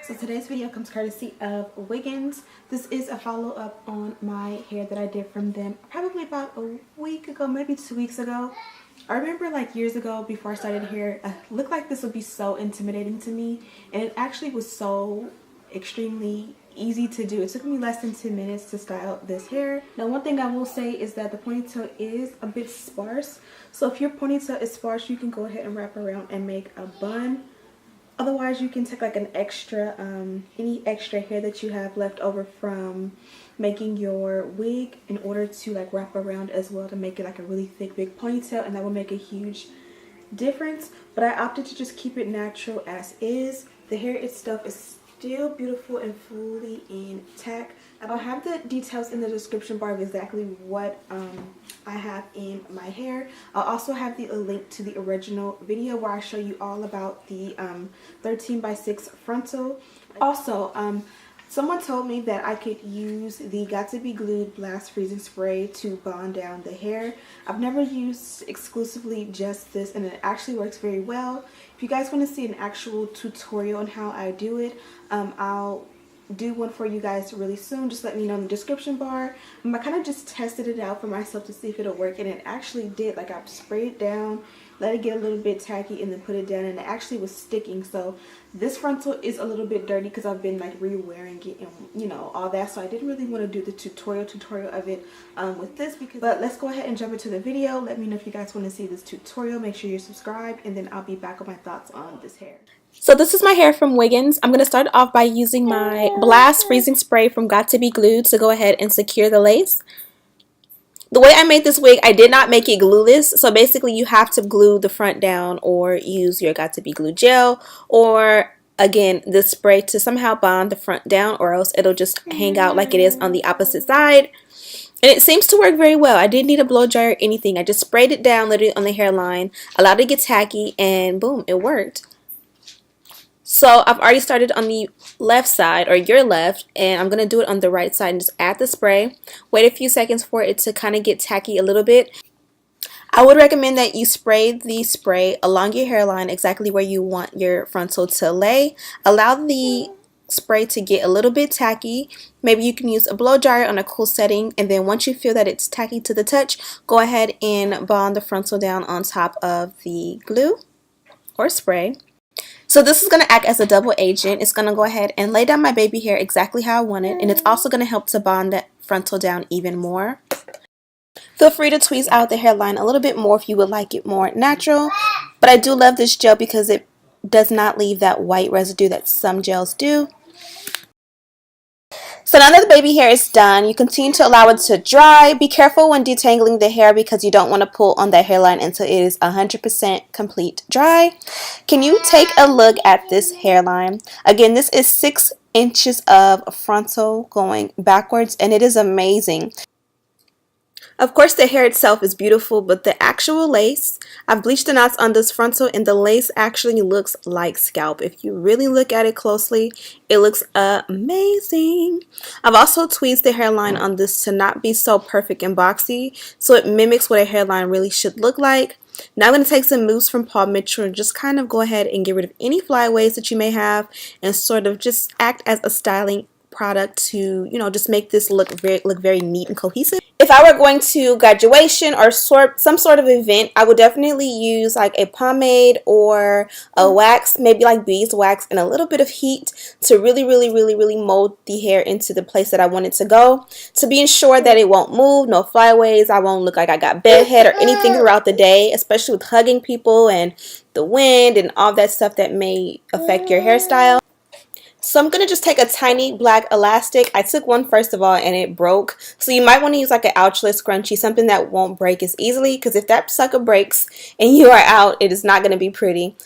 So today's video comes courtesy of Wiggins. This is a follow-up on my hair that I did from them probably about a week ago, maybe 2 weeks ago. I remember like years ago before I started hair, it looked like this would be so intimidating to me, and it actually was so extremely easy to do. It took me less than 10 minutes to style this hair. Now one thing I will say is that the ponytail is a bit sparse, so if your ponytail is sparse, you can go ahead and wrap around and make a bun. Otherwise, you can take like an extra, any extra hair that you have left over from making your wig in order to like wrap around as well to make it like a really thick big ponytail, and that will make a huge difference. But I opted to just keep it natural as is. The hair itself is still beautiful and fully intact. I'll have the details in the description bar of exactly what I have in my hair. I'll also have a link to the original video where I show you all about the 13x6 frontal. Also, someone told me that I could use the Got To Be Glued Blast Freezing Spray to bond down the hair. I've never used exclusively just this, and it actually works very well. If you guys want to see an actual tutorial on how I do it, I'll do one for you guys really soon. Just let me know in the description bar. I kind of just tested it out for myself to see if it'll work, and it actually did. Like, I sprayed it down, let it get a little bit tacky, and then put it down, and it actually was sticking. So this frontal is a little bit dirty because I've been like re-wearing it and you know all that, so I didn't really want to do the tutorial of it with this. But let's go ahead and jump into the video. Let me know if you guys want to see this tutorial. Make sure you're subscribed, and then I'll be back with my thoughts on this hair. So this is my hair from Wiggins. I'm going to start off by using my Blast Freezing Spray from Got To Be Glued to go ahead and secure the lace. The way I made this wig, I did not make it glueless. So basically you have to glue the front down or use your Got To Be Glued gel, or again the spray to somehow bond the front down, or else it'll just hang out like it is on the opposite side. And it seems to work very well. I didn't need a blow dryer or anything. I just sprayed it down literally on the hairline, allowed it to get tacky, and boom, it worked. So I've already started on the left side, or your left, and I'm going to do it on the right side and just add the spray. Wait a few seconds for it to kind of get tacky a little bit. I would recommend that you spray the spray along your hairline exactly where you want your frontal to lay. Allow the spray to get a little bit tacky. Maybe you can use a blow dryer on a cool setting, and then once you feel that it's tacky to the touch, go ahead and bond the frontal down on top of the glue or spray. So this is going to act as a double agent. It's going to go ahead and lay down my baby hair exactly how I want it, and it's also going to help to bond that frontal down even more. Feel free to tweeze out the hairline a little bit more if you would like it more natural, but I do love this gel because it does not leave that white residue that some gels do. So now that the baby hair is done, you continue to allow it to dry. Be careful when detangling the hair because you don't want to pull on that hairline until it is 100% complete dry. Can you take a look at this hairline? Again, this is 6 inches of frontal going backwards, and it is amazing. Of course, the hair itself is beautiful, but the actual lace, I've bleached the knots on this frontal, and the lace actually looks like scalp. If you really look at it closely, it looks amazing. I've also tweezed the hairline on this to not be so perfect and boxy, so it mimics what a hairline really should look like. Now I'm going to take some moves from Paul Mitchell and just kind of go ahead and get rid of any flyaways that you may have, and sort of just act as a styling product to, you know, just make this look very neat and cohesive. If I were going to graduation or some sort of event, I would definitely use like a pomade or a wax, maybe like beeswax, and a little bit of heat to really mold the hair into the place that I want it to go, to be ensured that it won't move, no flyaways, I won't look like I got bedhead or anything throughout the day, especially with hugging people and the wind and all that stuff that may affect your hairstyle. So I'm going to just take a tiny black elastic. I took one first of all and it broke. So you might want to use like an ouchless scrunchie, something that won't break as easily, because if that sucker breaks and you are out, it is not going to be pretty.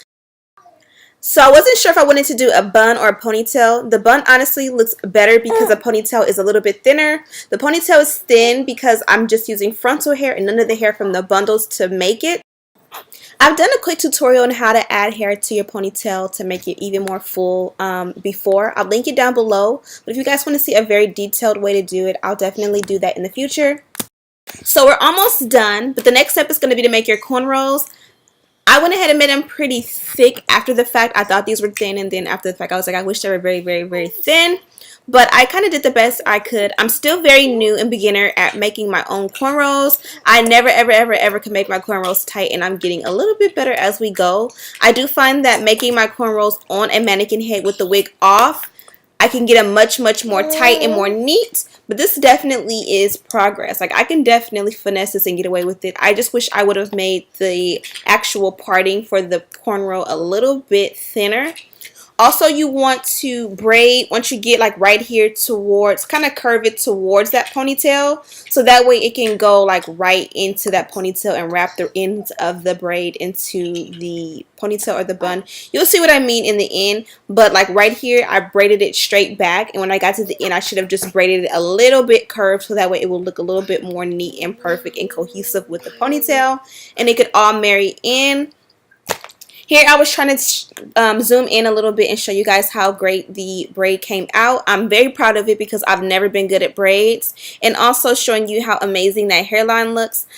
So I wasn't sure if I wanted to do a bun or a ponytail. The bun honestly looks better because the ponytail is a little bit thinner. The ponytail is thin because I'm just using frontal hair and none of the hair from the bundles to make it. I've done a quick tutorial on how to add hair to your ponytail to make it even more full before. I'll link it down below. But if you guys want to see a very detailed way to do it, I'll definitely do that in the future. So we're almost done, but the next step is going to be to make your cornrows. I went ahead and made them pretty thick after the fact. I thought these were thin, and then after the fact I was like, I wish they were very, very, very thin. But I kind of did the best I could. I'm still very new and beginner at making my own cornrows. I never, ever, ever, ever could make my cornrows tight, and I'm getting a little bit better as we go. I do find that making my cornrows on a mannequin head with the wig off, I can get them much, much more tight and more neat, but this definitely is progress. Like, I can definitely finesse this and get away with it. I just wish I would have made the actual parting for the cornrow a little bit thinner. Also, you want to braid once you get like right here towards, kind of curve it towards that ponytail, so that way it can go like right into that ponytail and wrap the ends of the braid into the ponytail or the bun. You'll see what I mean in the end, but like right here I braided it straight back, and when I got to the end I should have just braided it a little bit curved, so that way it will look a little bit more neat and perfect and cohesive with the ponytail, and it could all marry in. Here I was trying to zoom in a little bit and show you guys how great the braid came out. I'm very proud of it because I've never been good at braids, and also showing you how amazing that hairline looks.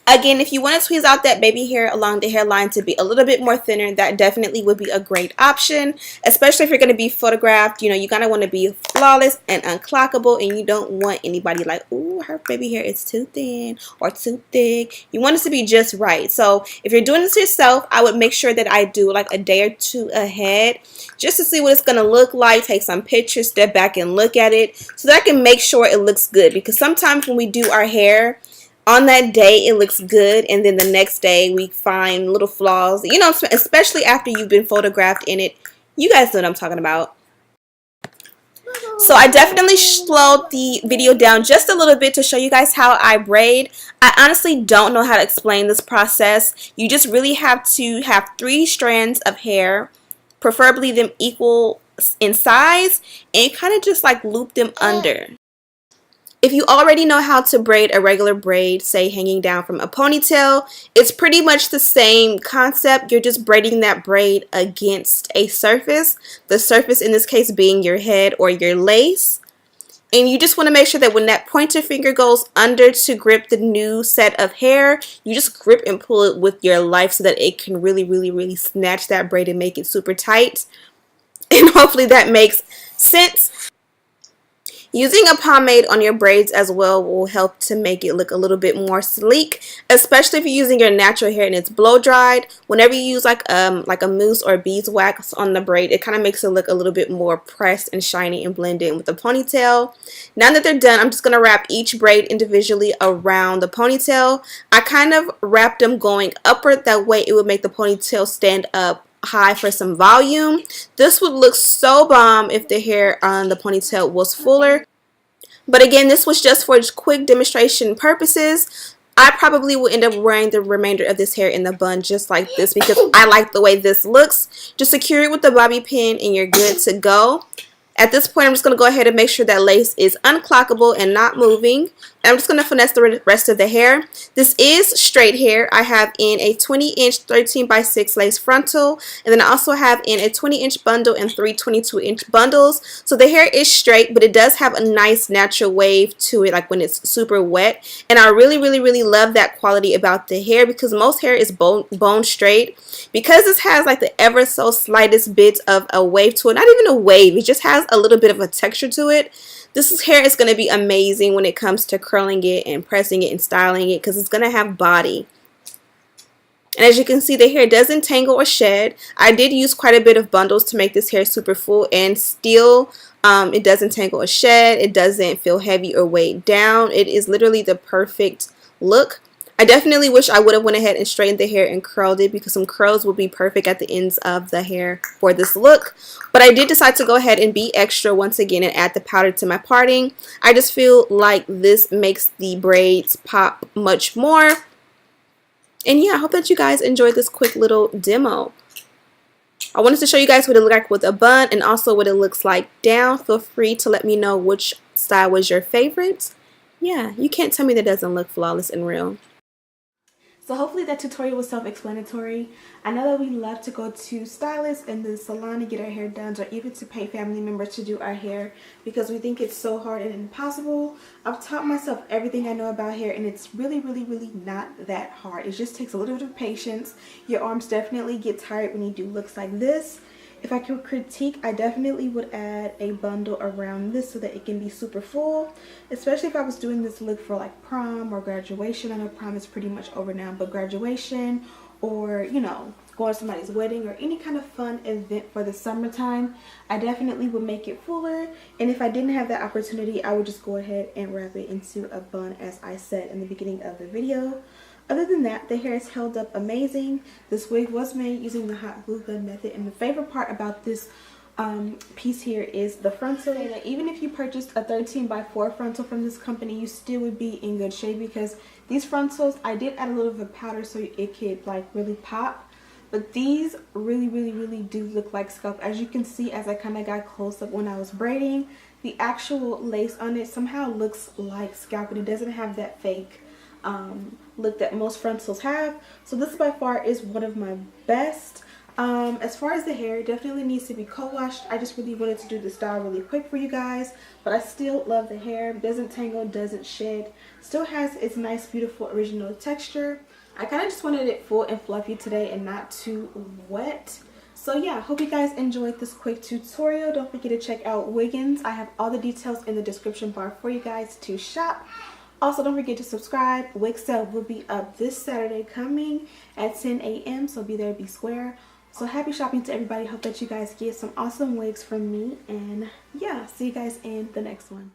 Again, if you want to tweeze out that baby hair along the hairline to be a little bit more thinner, that definitely would be a great option, especially if you're going to be photographed. You know, you kind of want to be flawless and unclockable, and you don't want anybody like, ooh, her baby hair is too thin or too thick. You want it to be just right. So if you're doing this yourself, I would make sure that I do like a day or two ahead just to see what it's going to look like, take some pictures, step back and look at it so that I can make sure it looks good, because sometimes when we do our hair, on that day it looks good, and then the next day we find little flaws, you know, especially after you've been photographed in it. You guys know what I'm talking about. So I definitely slowed the video down just a little bit to show you guys how I braid. I honestly don't know how to explain this process. You just really have to have 3 strands of hair, preferably them equal in size, and kind of just like loop them under. If you already know how to braid a regular braid, say hanging down from a ponytail, it's pretty much the same concept. You're just braiding that braid against a surface. The surface in this case being your head or your lace. And you just want to make sure that when that pointer finger goes under to grip the new set of hair, you just grip and pull it with your life so that it can really, really, really snatch that braid and make it super tight. And hopefully that makes sense. Using a pomade on your braids as well will help to make it look a little bit more sleek, especially if you're using your natural hair and it's blow dried. Whenever you use like a mousse or beeswax on the braid, it kind of makes it look a little bit more pressed and shiny and blend in with the ponytail. Now that they're done, I'm just going to wrap each braid individually around the ponytail. I kind of wrapped them going upward, that way it would make the ponytail stand up high for some volume. This would look so bomb if the hair on the ponytail was fuller. But again, this was just for quick demonstration purposes. I probably will end up wearing the remainder of this hair in the bun just like this because I like the way this looks. Just secure it with the bobby pin and you're good to go. At this point, I'm just going to go ahead and make sure that lace is unclockable and not moving. And I'm just going to finesse the rest of the hair. This is straight hair. I have in a 20-inch 13x6 lace frontal. And then I also have in a 20-inch bundle and 3 22-inch bundles. So the hair is straight, but it does have a nice natural wave to it, like when it's super wet. And I really, really, really love that quality about the hair because most hair is bone straight. Because this has like the ever so slightest bit of a wave to it, not even a wave, it just has a little bit of a texture to it. This hair is going to be amazing when it comes to curling it and pressing it and styling it because it's going to have body. And as you can see, the hair doesn't tangle or shed. I did use quite a bit of bundles to make this hair super full, and still it doesn't tangle or shed. It doesn't feel heavy or weighed down. It is literally the perfect look. I definitely wish I would have went ahead and straightened the hair and curled it because some curls would be perfect at the ends of the hair for this look. But I did decide to go ahead and be extra once again and add the powder to my parting. I just feel like this makes the braids pop much more. And yeah, I hope that you guys enjoyed this quick little demo. I wanted to show you guys what it looked like with a bun and also what it looks like down. Feel free to let me know which style was your favorite. Yeah, you can't tell me that doesn't look flawless and real. So hopefully that tutorial was self-explanatory. I know that we love to go to stylists and the salon to get our hair done, or even to pay family members to do our hair because we think it's so hard and impossible. I've taught myself everything I know about hair, and it's really not that hard. It just takes a little bit of patience. Your arms definitely get tired when you do looks like this. If I could critique, I definitely would add a bundle around this so that it can be super full, especially if I was doing this look for like prom or graduation. I know prom is pretty much over now, but graduation or, you know, going to somebody's wedding or any kind of fun event for the summertime, I definitely would make it fuller. And if I didn't have that opportunity, I would just go ahead and wrap it into a bun, as I said in the beginning of the video. Other than that, the hair has held up amazing. This wig was made using the hot glue gun method, and the favorite part about this piece here is the frontal. And even if you purchased a 13x4 frontal from this company, you still would be in good shape, because these frontals, I did add a little bit of powder so it could like really pop, but these really do look like scalp. As you can see, as I kind of got close up when I was braiding, the actual lace on it somehow looks like scalp, and it doesn't have that fake look that most frontals have. So this by far is one of my best. As far as the hair, it definitely needs to be co-washed. I just really wanted to do the style really quick for you guys, but I still love the hair. Doesn't tangle, doesn't shed, still has its nice beautiful original texture. I kind of just wanted it full and fluffy today and not too wet. So yeah, hope you guys enjoyed this quick tutorial. Don't forget to check out Wiggins. I have all the details in the description bar for you guys to shop. Also, don't forget to subscribe. Wig sale will be up this Saturday coming at 10 a.m. So be there, be square. So happy shopping to everybody. Hope that you guys get some awesome wigs from me. And yeah, see you guys in the next one.